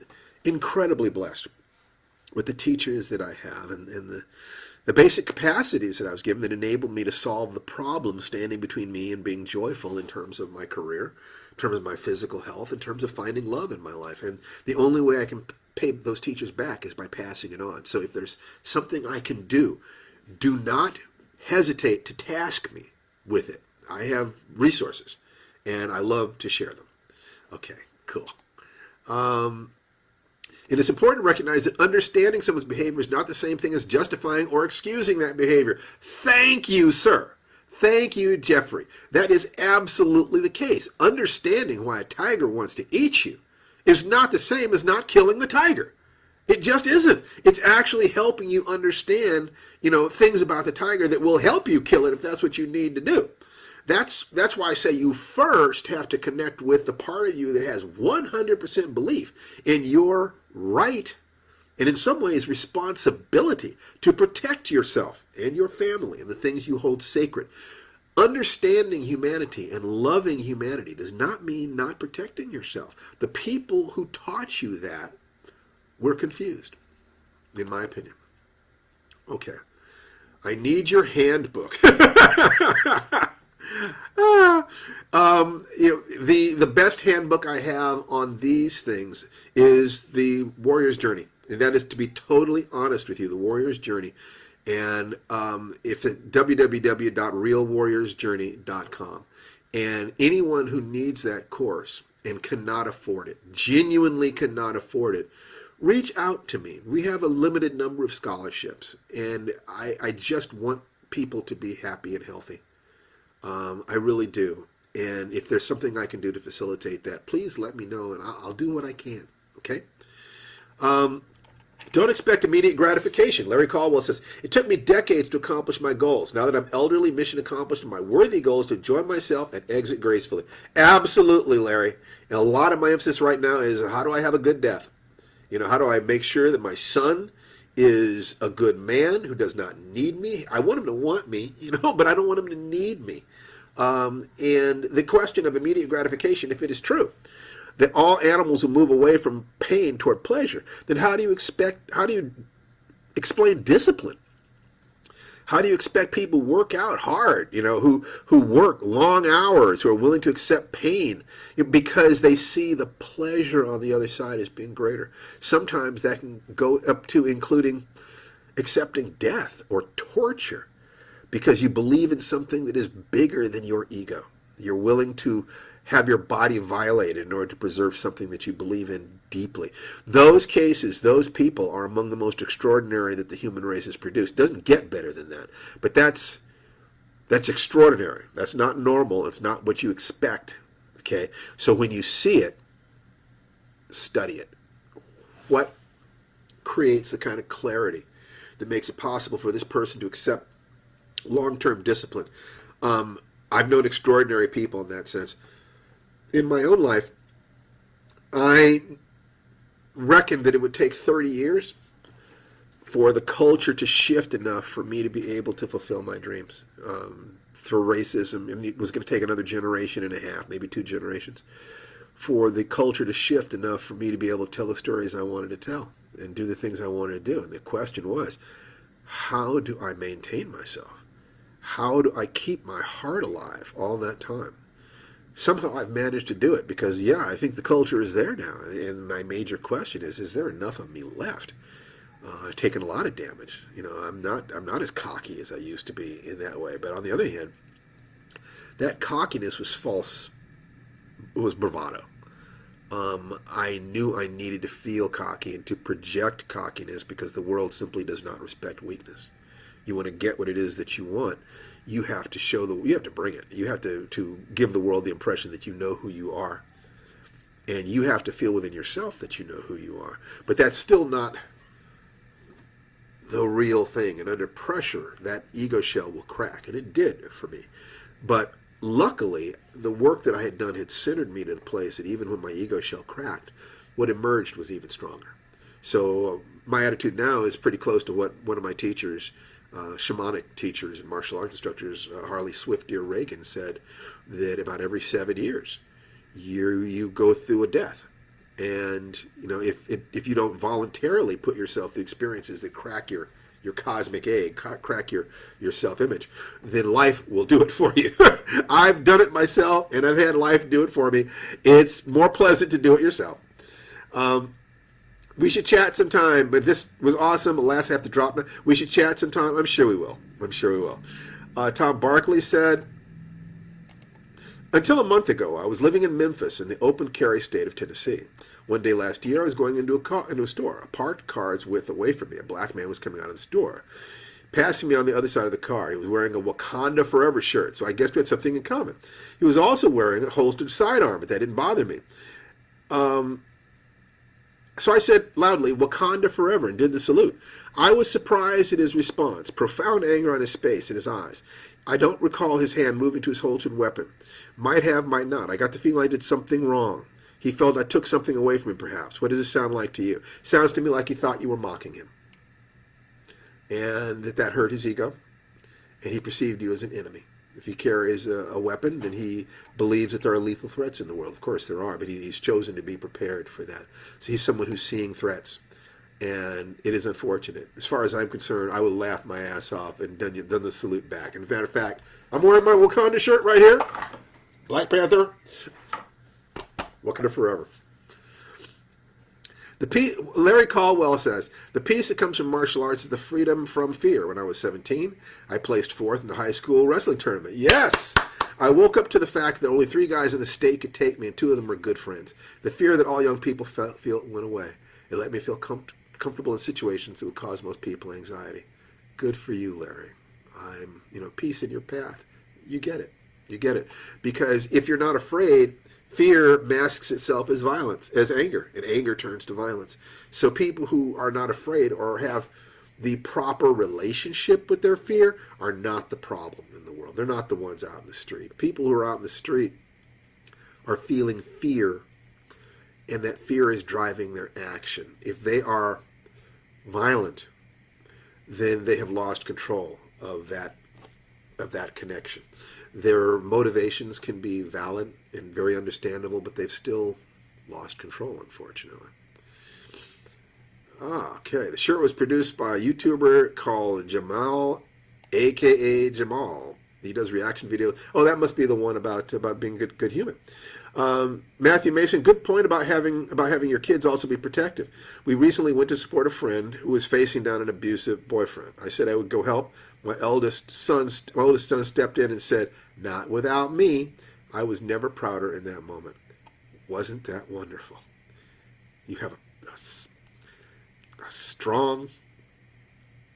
incredibly blessed with the teachers that I have and the basic capacities that I was given that enabled me to solve the problem standing between me and being joyful in terms of my career, in terms of my physical health, in terms of finding love in my life. And the only way I can pay those teachers back is by passing it on. So if there's something I can do, do not hesitate to task me with it. I have resources, and I love to share them. Okay, cool. It is important to recognize that understanding someone's behavior is not the same thing as justifying or excusing that behavior. Thank you, sir. Thank you, Jeffrey. That is absolutely the case. Understanding why a tiger wants to eat you is not the same as not killing the tiger. It just isn't. It's actually helping you understand, things about the tiger that will help you kill it if that's what you need to do. That's why I say you first have to connect with the part of you that has 100% belief in your right and in some ways responsibility to protect yourself and your family and the things you hold sacred. Understanding humanity and loving humanity does not mean not protecting yourself. The people who taught you that were confused, in my opinion. Okay. I need your handbook. The best handbook I have on these things is the Warrior's Journey, and that is, to be totally honest with you, the Warrior's Journey. And if it's www.realwarriorsjourney.com, and anyone who needs that course and cannot afford it, genuinely cannot afford it, reach out to me. We have a limited number of scholarships, and I just want people to be happy and healthy. I really do. And if there's something I can do to facilitate that, please let me know, and I'll do what I can. Okay? Don't expect immediate gratification. Larry Caldwell says, it took me decades to accomplish my goals. Now that I'm elderly, mission accomplished, and my worthy goal is to enjoy myself and exit gracefully. Absolutely, Larry. And a lot of my emphasis right now is, how do I have a good death? How do I make sure that my son is a good man who does not need me? I want him to want me, but I don't want him to need me. And the question of immediate gratification, if it is true that all animals will move away from pain toward pleasure, then how do you explain discipline? How do you expect people work out hard, who work long hours, who are willing to accept pain because they see the pleasure on the other side as being greater? Sometimes that can go up to including accepting death or torture because you believe in something that is bigger than your ego. You're willing to have your body violated in order to preserve something that you believe in deeply. Those cases, those people are among the most extraordinary that the human race has produced. It doesn't get better than that. But that's extraordinary. That's not normal. It's not what you expect. Okay? So when you see it, study it. What creates the kind of clarity that makes it possible for this person to accept long-term discipline? I've known extraordinary people in that sense. In my own life, I reckoned that it would take 30 years for the culture to shift enough for me to be able to fulfill my dreams. Through racism, and it was going to take another generation and a half, maybe 2 generations, for the culture to shift enough for me to be able to tell the stories I wanted to tell and do the things I wanted to do. And the question was, how do I maintain myself? How do I keep my heart alive all that time? Somehow I've managed to do it because, I think the culture is there now. And my major question is there enough of me left? I've taken a lot of damage. I'm not as cocky as I used to be in that way. But on the other hand, that cockiness was false. It was bravado. I knew I needed to feel cocky and to project cockiness because the world simply does not respect weakness. You want to get what it is that you want, you have to you have to bring it. You have to give the world the impression that you know who you are. And you have to feel within yourself that you know who you are. But that's still not the real thing. And under pressure, that ego shell will crack. And it did for me. But luckily, the work that I had done had centered me to the place that even when my ego shell cracked, what emerged was even stronger. So my attitude now is pretty close to what one of my teachers, shamanic teachers and martial arts instructors, Harley Swift Deer Reagan, said that about every 7 years, you go through a death. And if you don't voluntarily put yourself through experiences that crack your cosmic egg, crack your self-image, then life will do it for you. I've done it myself, and I've had life do it for me. It's more pleasant to do it yourself. We should chat sometime, but this was awesome. Alas, I have to drop now. We should chat sometime. I'm sure we will. Tom Barkley said, until a month ago, I was living in Memphis in the open carry state of Tennessee. One day last year, I was going into a store. A parked car's width away from me, a black man was coming out of the store, passing me on the other side of the car. He was wearing a Wakanda Forever shirt, so I guess we had something in common. He was also wearing a holstered sidearm, but that didn't bother me. So I said loudly, Wakanda Forever, and did the salute. I was surprised at his response, profound anger on his face and his eyes. I don't recall his hand moving to his holstered weapon. Might have, might not. I got the feeling I did something wrong. He felt I took something away from him, perhaps. What does it sound like to you? Sounds to me like he thought you were mocking him. And that hurt his ego. And he perceived you as an enemy. If he carries a weapon, then he believes that there are lethal threats in the world. Of course there are, but he's chosen to be prepared for that. So he's someone who's seeing threats. And it is unfortunate. As far as I'm concerned, I would laugh my ass off and done the salute back. And as a matter of fact, I'm wearing my Wakanda shirt right here. Black Panther. Wakanda Forever. Larry Caldwell says, the peace that comes from martial arts is the freedom from fear. When I was 17, I placed fourth in the high school wrestling tournament. Yes! I woke up to the fact that only 3 guys in the state could take me, and 2 of them were good friends. The fear that all young people feel went away. It let me feel comfortable in situations that would cause most people anxiety. Good for you, Larry. Peace in your path. You get it. You get it. Because if you're not afraid, fear masks itself as violence, as anger, and anger turns to violence. So people who are not afraid or have the proper relationship with their fear are not the problem in the world. They're not the ones out in the street. People who are out in the street are feeling fear, and that fear is driving their action. If they are violent, then they have lost control of that connection. Their motivations can be valid and very understandable, but they've still lost control, unfortunately. Okay. The shirt was produced by a YouTuber called Jamal, a.k.a. Jamal. He does reaction videos. Oh, that must be the one about being good human. Matthew Mason, good point about having your kids also be protective. We recently went to support a friend who was facing down an abusive boyfriend. I said I would go help. My oldest son stepped in and said, "Not without me." I was never prouder in that moment. Wasn't that wonderful? You have a strong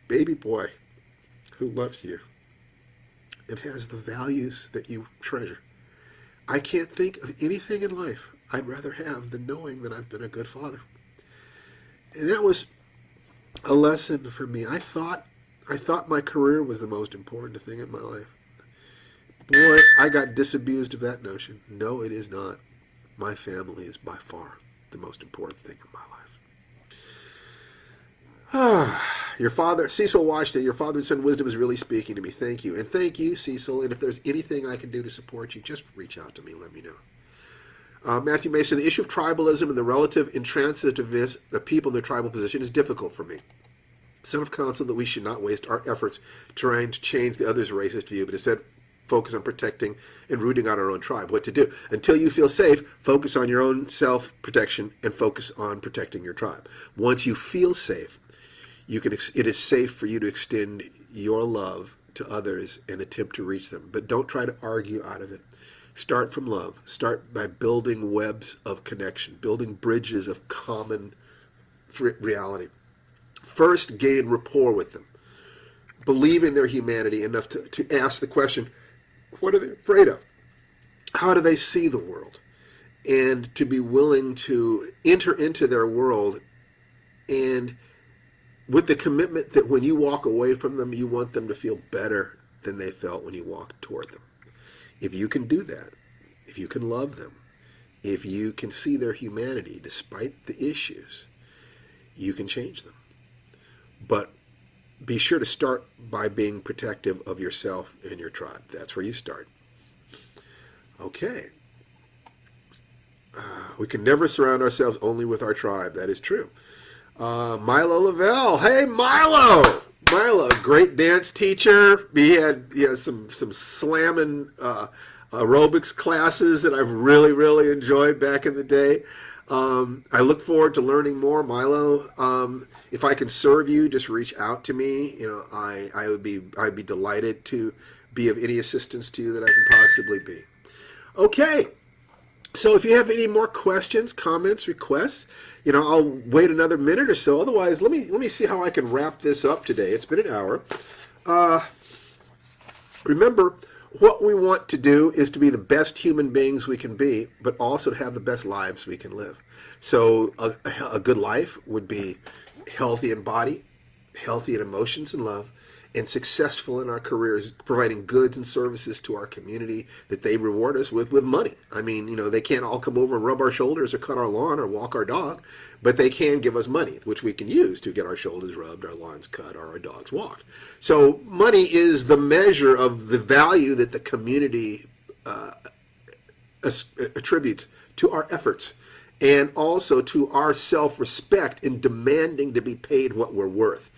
baby boy who loves you and has the values that you treasure. I can't think of anything in life I'd rather have than knowing that I've been a good father. And that was a lesson for me. I thought my career was the most important thing in my life. Boy, I got disabused of that notion. No, it is not. My family is by far the most important thing in my life. Your father, Cecil watched it. Your father and son wisdom is really speaking to me. Thank you. And thank you, Cecil. And if there's anything I can do to support you, just reach out to me. Let me know. Matthew Mason, the issue of tribalism and the relative intransitiveness of people in their tribal position is difficult for me. Some have counseled that we should not waste our efforts trying to change the other's racist view, but instead focus on protecting and rooting out our own tribe. What to do? Until you feel safe, focus on your own self-protection and focus on protecting your tribe. Once you feel safe, it is safe for you to extend your love to others and attempt to reach them. But don't try to argue out of it. Start from love. Start by building webs of connection, building bridges of common reality. First, gain rapport with them. Believe in their humanity enough to ask the question, what are they afraid of? How do they see the world? And to be willing to enter into their world, and with the commitment that when you walk away from them, you want them to feel better than they felt when you walked toward them. If you can do that, if you can love them, if you can see their humanity despite the issues, you can change them. But be sure to start by being protective of yourself and your tribe. That's where you start. Okay. We can never surround ourselves only with our tribe. That is true. Milo Lavelle. Hey, Milo! Milo, great dance teacher. He had some slamming aerobics classes that I've really, really enjoyed back in the day. I look forward to learning more, Milo. If I can serve you, just reach out to me. I'd be delighted to be of any assistance to you that I can possibly be. Okay. So if you have any more questions, comments, requests, I'll wait another minute or so. Otherwise, let me see how I can wrap this up today. It's been an hour. Remember, what we want to do is to be the best human beings we can be, but also to have the best lives we can live. So a good life would be healthy in body, healthy in emotions and love, and successful in our careers, providing goods and services to our community that they reward us with money. I mean, they can't all come over and rub our shoulders or cut our lawn or walk our dog, but they can give us money, which we can use to get our shoulders rubbed, our lawns cut, or our dogs walked. So money is the measure of the value that the community attributes to our efforts, and also to our self-respect in demanding to be paid what we're worth.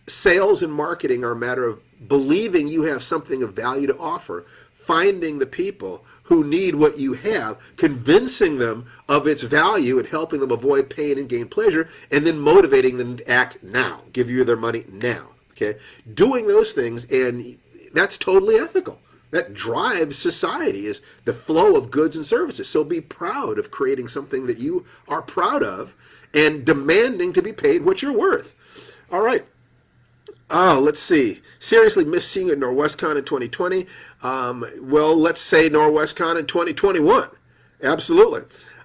Sales and marketing are a matter of believing you have something of value to offer, finding the people who need what you have, convincing them of its value and helping them avoid pain and gain pleasure, and then motivating them to act now, give you their money now. Okay, doing those things, and that's totally ethical. That drives society, is the flow of goods and services. So be proud of creating something that you are proud of and demanding to be paid what you're worth. All right. Oh, let's see. Seriously miss seeing you at NorwestCon in 2020. Well, let's say NorwestCon in 2021. Absolutely.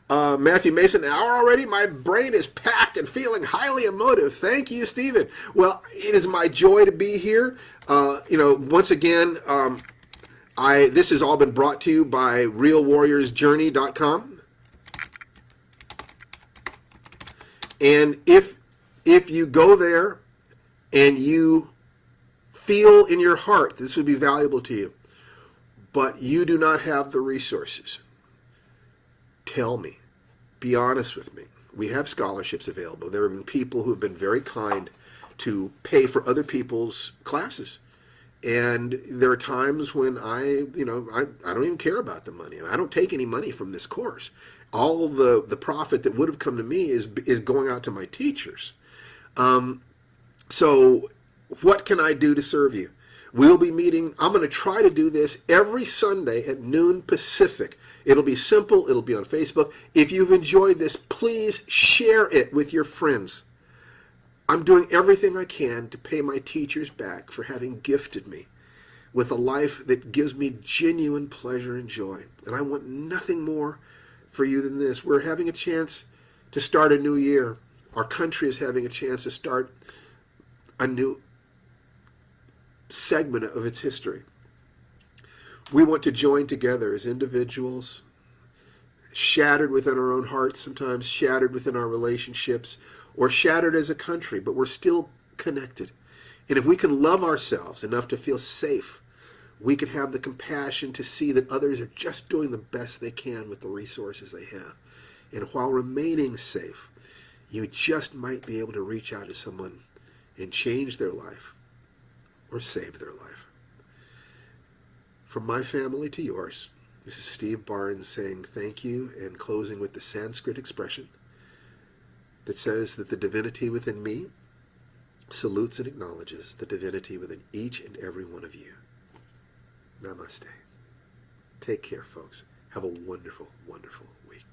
Matthew Mason, an hour already? My brain is packed and feeling highly emotive. Thank you, Stephen. Well, it is my joy to be here. Once again, this has all been brought to you by RealWarriorsJourney.com. And if you go there and you feel in your heart this would be valuable to you, but you do not have the resources, tell me. Be honest with me. We have scholarships available. There have been people who have been very kind to pay for other people's classes. And there are times when I don't even care about the money. I don't take any money from this course. All the profit that would have come to me is going out to my teachers. So what can I do to serve you? We'll be meeting. I'm going to try to do this every Sunday at noon Pacific. It'll be simple. It'll be on Facebook. If you've enjoyed this, please share it with your friends. I'm doing everything I can to pay my teachers back for having gifted me with a life that gives me genuine pleasure and joy. And I want nothing more for you than this. We're having a chance to start a new year. Our country is having a chance to start a new segment of its history. We want to join together as individuals, shattered within our own hearts, sometimes shattered within our relationships, or shattered as a country, but we're still connected. And if we can love ourselves enough to feel safe, we can have the compassion to see that others are just doing the best they can with the resources they have. And while remaining safe, you just might be able to reach out to someone and change their life or save their life. From my family to yours, this is Steve Barnes saying thank you and closing with the Sanskrit expression that says that the divinity within me salutes and acknowledges the divinity within each and every one of you. Namaste. Take care, folks. Have a wonderful, wonderful week.